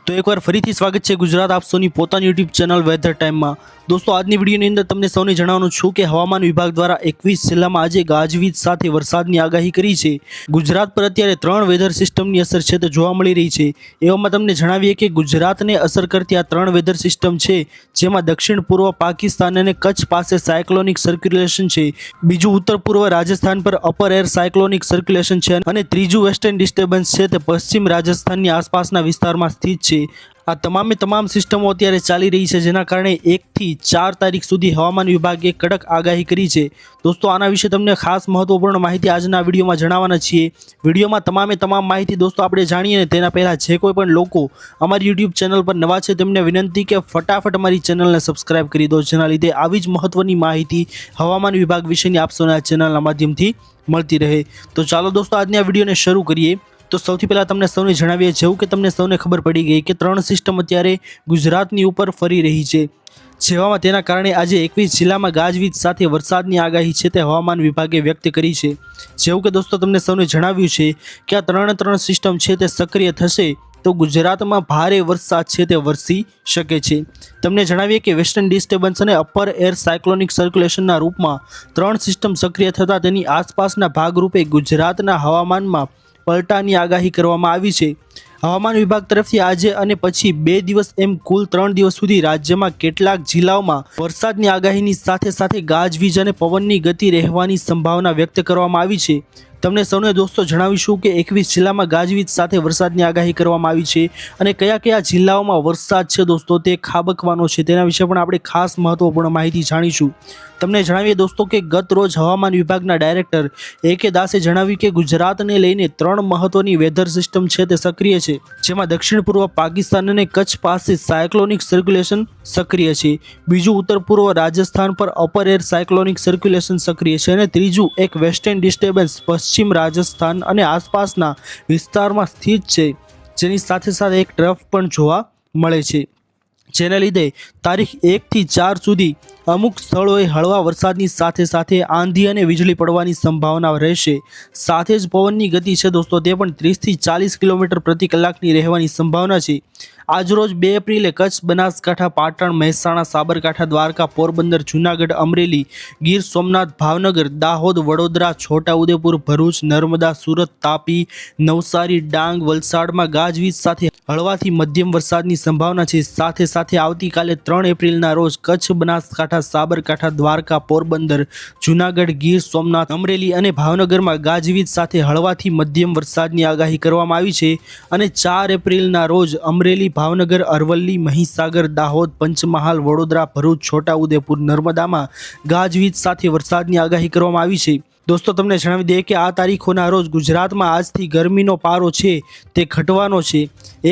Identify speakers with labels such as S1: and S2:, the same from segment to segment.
S1: તો એકવાર ફરીથી સ્વાગત છે ગુજરાત આપસોની પોતાની યુટ્યુબ ચેનલ વેધર ટાઈમમાં। દોસ્તો આજની વિડીયોની અંદર તમને સૌને જણાવવાનું છું કે હવામાન વિભાગ દ્વારા 21 જિલ્લામાં આજે ગાજવીજ સાથે વરસાદની આગાહી કરી છે। ગુજરાત પર અત્યારે 3 વેધર સિસ્ટમની અસર છે તે જોવા મળી રહી છે। એવામાં તમને જણાવીએ કે ગુજરાતને અસર કરતી આ 3 વેધર સિસ્ટમ છે, જેમાં દક્ષિણ પૂર્વ પાકિસ્તાન અને કચ્છ પાસે સાયક્લોનિક સર્ક્યુલેશન છે, બીજું ઉત્તર પૂર્વ રાજસ્થાન પર અપર એર સાયક્લોનિક સર્ક્યુલેશન છે અને ત્રીજું વેસ્ટર્ન ડિસ્ટર્બન્સ છે તે પશ્ચિમ રાજસ્થાનની આસપાસના વિસ્તારમાં સ્થિત છે। આ તમામ સિસ્ટમો અત્યારે ચાલી રહી છે, જેના કારણે 1 થી 4 તારીખ સુધી હવામાન વિભાગે કડક આગાહી કરી છે। દોસ્તો આના વિશે તમને ખાસ મહત્વપૂર્ણ માહિતી આજના વિડીયોમાં જણાવવાના છીએ। વિડીયોમાં તમામ માહિતી દોસ્તો આપણે જાણીએ ને તેના પહેલાં જે કોઈ પણ લોકો અમારી યુટ્યુબ ચેનલ પર નવા છે તેમને વિનંતી કે ફટાફટ અમારી ચેનલને સબસ્ક્રાઇબ કરી દો, જેના લીધે આવી જ મહત્વની માહિતી હવામાન વિભાગ વિશેની આપ સૌને આ ચેનલના માધ્યમથી મળતી રહે। તો ચાલો દોસ્તો આજની આ વિડીયોને શરૂ કરીએ। તો સૌથી પહેલાં તમને સૌને જણાવીએ જેવું કે તમને સૌને ખબર પડી ગઈ કે 3 સિસ્ટમ અત્યારે ગુજરાતની ઉપર ફરી રહી છે, જેવામાં તેના કારણે આજે 21 જિલ્લામાં ગાજવીજ સાથે વરસાદની આગાહી છે તે હવામાન વિભાગે વ્યક્ત કરી છે। જેવું કે દોસ્તો તમને સૌને જણાવ્યું છે કે આ 3 સિસ્ટમ છે તે સક્રિય થશે તો ગુજરાતમાં ભારે વરસાદ છે તે વરસી શકે છે। તમને જણાવીએ કે વેસ્ટર્ન ડિસ્ટર્બન્સ અને અપર એર સાયક્લોનિક સર્ક્યુલેશનના રૂપમાં 3 સિસ્ટમ સક્રિય થતાં તેની આસપાસના ભાગરૂપે ગુજરાતના હવામાનમાં પલટાની આગાહી કરવામાં આવી છે। હવામાન વિભાગ તરફથી આજે અને પછી 2 દિવસ એમ કુલ 3 દિવસ સુધી રાજ્યમાં કેટલાક જિલ્લાઓમાં વરસાદની આગાહીની સાથે ગાજવીજ અને પવનની ગતિ રહેવાની સંભાવના વ્યક્ત કરવામાં આવી છે। તમને સૌને દોસ્તો જણાવીશું કે 21 જિલ્લામાં ગાજવીજ સાથે વરસાદની આગાહી કરવામાં આવી છે અને કયા જિલ્લાઓમાં વરસાદ છે દોસ્તો તે ખાબકવાનો છે તેના વિશે પણ આપણે ખાસ મહત્વપૂર્ણ માહિતી જાણીશું। તમને જણાવીએ દોસ્તો કે ગત રોજ હવામાન વિભાગના ડાયરેક્ટર A.K. દાસે જણાવ્યું કે ગુજરાતને લઈને 3 મહત્વની વેધર સિસ્ટમ છે તે સક્રિય છે, જેમાં દક્ષિણ પૂર્વ પાકિસ્તાન અને કચ્છ પાસે સાયક્લોનિક સર્ક્યુલેશન સક્રિય છે, બીજું ઉત્તર પૂર્વ રાજસ્થાન પર અપર એર સાયક્લોનિક સર્ક્યુલેશન સક્રિય છે અને ત્રીજું એક વેસ્ટર્ન ડિસ્ટર્બન્સ પશ્ચિમ રાજસ્થાન અને આસપાસના વિસ્તારમાં સ્થિત છે, જેની સાથે એક ટ્રફ પણ જોવા મળે છે, જેને લીધે તારીખ 1 થી 4 સુધી અમુક સ્થળોએ હળવા વરસાદની સાથે આંધી અને વીજળી પડવાની સંભાવના રહેશે। સાથે જ પવનની ગતિ છે દોસ્તો તે પણ 30 થી 40 કિલોમીટર પ્રતિ કલાકની રહેવાની સંભાવના છે। આજરોજ 2 એપ્રિલે કચ્છ, બનાસકાંઠા, પાટણ, મહેસાણા, સાબરકાંઠા, દ્વારકા, પોરબંદર, જૂનાગઢ, અમરેલી, ગીર સોમનાથ, ભાવનગર, દાહોદ, વડોદરા, છોટાઉદેપુર, ભરૂચ, નર્મદા, સુરત, તાપી, નવસારી, ડાંગ, વલસાડમાં ગાજવીજ સાથે હળવાથી મધ્યમ વરસાદની સંભાવના છે। સાથે આવતીકાલે 3 એપ્રિલના રોજ કચ્છ, બનાસકાંઠા, સાબરકાંઠા, દ્વારકા, પોરબંદર, જૂનાગઢ, ગીર સોમનાથ, અમરેલી અને ભાવનગરમાં ગાજવીજ સાથે હળવાથી મધ્યમ વરસાદની આગાહી કરવામાં આવી છે અને 4 એપ્રિલના રોજ અમરેલી, ભાવનગર, અરવલ્લી, મહીસાગર, દાહોદ, પંચમહાલ, વડોદરા, ભરૂચ, છોટાઉદેપુર, નર્મદામાં ગાજવીજ સાથે વરસાદની આગાહી કરવામાં આવી છે। દોસ્તો તમને જણાવી દઈએ કે આ તારીખોના રોજ ગુજરાતમાં આજથી ગરમીનો પારો છે તે ઘટવાનો છે।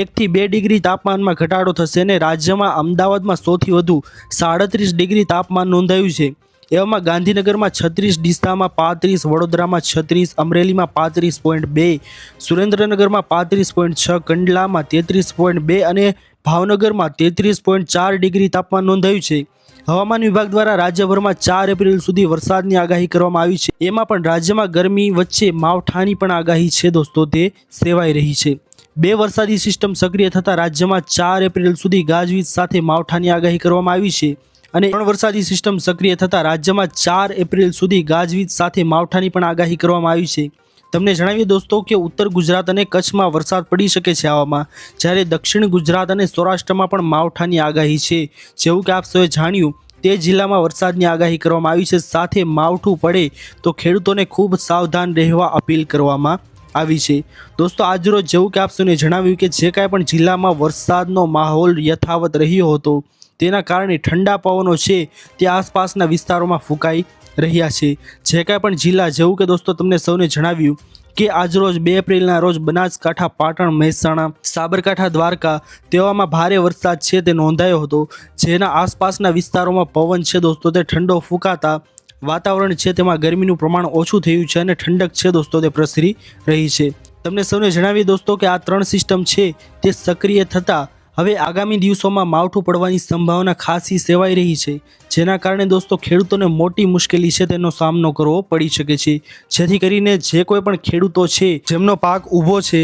S1: 1 થી 2 ડિગ્રી તાપમાનમાં ઘટાડો થશે અને રાજ્યમાં અમદાવાદમાં સૌથી વધુ 37 ડિગ્રી તાપમાન નોંધાયું છે। એવામાં ગાંધીનગરમાં 36, ડીસામાં 35, વડોદરામાં 36, અમરેલીમાં 35.2, સુરેન્દ્રનગરમાં 35.6, કંડલામાં 33.2 અને ભાવનગરમાં 33.4 ડિગ્રી તાપમાન નોંધાયું છે। હવામાન વિભાગ દ્વારા રાજ્યભરમાં 4 એપ્રિલ સુધી વરસાદની આગાહી કરવામાં આવી છે। એમાં પણ રાજ્યમાં ગરમી વચ્ચે માવઠાની પણ આગાહી છે દોસ્તો તે સેવાઈ રહી છે। 2 વરસાદી સિસ્ટમ સક્રિય થતાં રાજ્યમાં 4 એપ્રિલ સુધી ગાજવીજ સાથે માવઠાની આગાહી કરવામાં આવી છે અને 3 વરસાદી સિસ્ટમ સક્રિય થતાં રાજ્યમાં 4 એપ્રિલ સુધી ગાજવીજ સાથે માવઠાની પણ આગાહી કરવામાં આવી છે। તમને જણાવીએ દોસ્તો કે ઉત્તર ગુજરાત અને કચ્છમાં વરસાદ પડી શકે છે આવામાં, જ્યારે દક્ષિણ ગુજરાત અને સૌરાષ્ટ્રમાં પણ માવઠાની આગાહી છે। જેવું કે આપ સૌએ જાણ્યું તે જિલ્લામાં વરસાદની આગાહી કરવામાં આવી છે, સાથે માવઠું પડે તો ખેડૂતોને ખૂબ સાવધાન રહેવા અપીલ કરવામાં આવી છે। દોસ્તો આજરોજ જેવું કે આપ સૌને જણાવ્યું કે જે કાંઈ પણ જિલ્લામાં વરસાદનો માહોલ યથાવત રહ્યો હતો તેના કારણે ઠંડા પવનો છે તે આસપાસના વિસ્તારોમાં ફૂંકાઈ રહ્યા છે। જે કાંઈ પણ જિલ્લા જેવું કે દોસ્તો તમને સૌને જણાવ્યું કે આજરોજ 2 એપ્રિલના રોજ બનાસકાંઠા, પાટણ, મહેસાણા, સાબરકાંઠા, દ્વારકા તેવામાં ભારે વરસાદ છે તે નોંધાયો હતો, જેના આસપાસના વિસ્તારોમાં પવન છે દોસ્તો તે ઠંડો ફૂંકાતા વાતાવરણ છે તેમાં ગરમીનું પ્રમાણ ઓછું થયું છે અને ઠંડક છે દોસ્તો તે પ્રસરી રહી છે। તમને સૌને જણાવીએ દોસ્તો કે આ 3 સિસ્ટમ છે તે સક્રિય થતાં હવે આગામી દિવસોમાં માવઠું પડવાની સંભાવના ખાસી સેવાઈ રહી છે, જેના કારણે દોસ્તો ખેડૂતોને મોટી મુશ્કેલી છે તેનો સામનો કરવો પડી શકે છે। જેથી કરીને જે કોઈ પણ ખેડૂતો છે જેમનો પાક ઊભો છે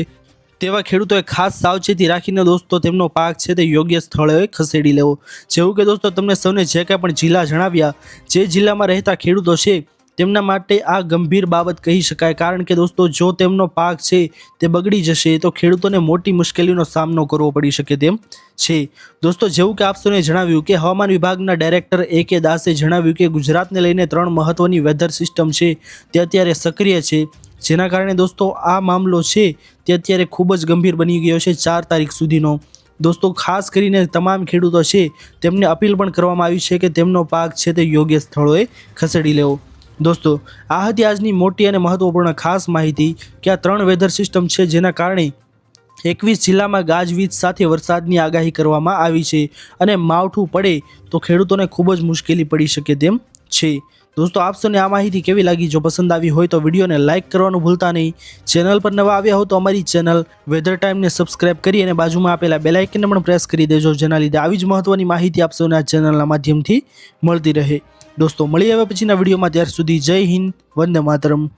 S1: તેવા ખેડૂતોએ ખાસ સાવચેતી રાખીને દોસ્તો તેમનો પાક છે તે યોગ્ય સ્થળોએ ખસેડી લેવો। જેવું કે દોસ્તો તમને સૌને જે કાંઈ પણ જિલ્લા જણાવ્યા, જે જિલ્લામાં રહેતા ખેડૂતો છે તેમના માટે આ ગંભીર બાબત કહી શકાય, કારણ કે દોસ્તો જો તેમનો પાક છે તે બગડી જશે તો ખેડૂતોને મોટી મુશ્કેલીનો સામનો કરવો પડી શકે તેમ છે। દોસ્તો જેવું કે આપ સૌને જણાવ્યું કે હવામાન વિભાગના ડાયરેક્ટર AK દાસે જણાવ્યું કે ગુજરાતને લઈને 3 મહત્વની વેધર સિસ્ટમ છે તે અત્યારે સક્રિય છે, જેના કારણે દોસ્તો આ મામલો છે તે અત્યારે ખૂબ જ ગંભીર બની ગયો છે 4 તારીખ સુધીનો। દોસ્તો ખાસ કરીને તમામ ખેડૂતો છે તેમને અપીલ પણ કરવામાં આવી છે કે તેમનો પાક છે તે યોગ્ય સ્થળોએ ખસેડી લેવો। દોસ્તો આ હતી આજની મોટી અને મહત્વપૂર્ણ ખાસ માહિતી કે આ 3 વેધર સિસ્ટમ છે જેના કારણે 21 જિલ્લામાં ગાજવીજ સાથે વરસાદની આગાહી કરવામાં આવી છે અને માવઠું પડે તો ખેડૂતોને ખૂબ જ મુશ્કેલી પડી શકે તેમ છે। દોસ્તો આપ સૌને આ માહિતી કેવી લાગી? જો પસંદ આવી હોય તો વિડીયોને લાઇક કરવાનું ભૂલતા નહીં। ચેનલ પર નવા આવ્યા હો તો અમારી ચેનલ વેધર ટાઈમને સબસ્ક્રાઇબ કરી અને બાજુમાં આપેલા બેલ આઇકનને પણ પ્રેસ કરી દેજો, જેના લીધે આવી જ મહત્વની માહિતી આપ સૌને આ ચેનલના માધ્યમથી મળતી રહે। દોસ્તો મળી આવ્યા પછીના વિડીયોમાં, ત્યાર સુધી જય હિન્દ, વંદે માતરમ।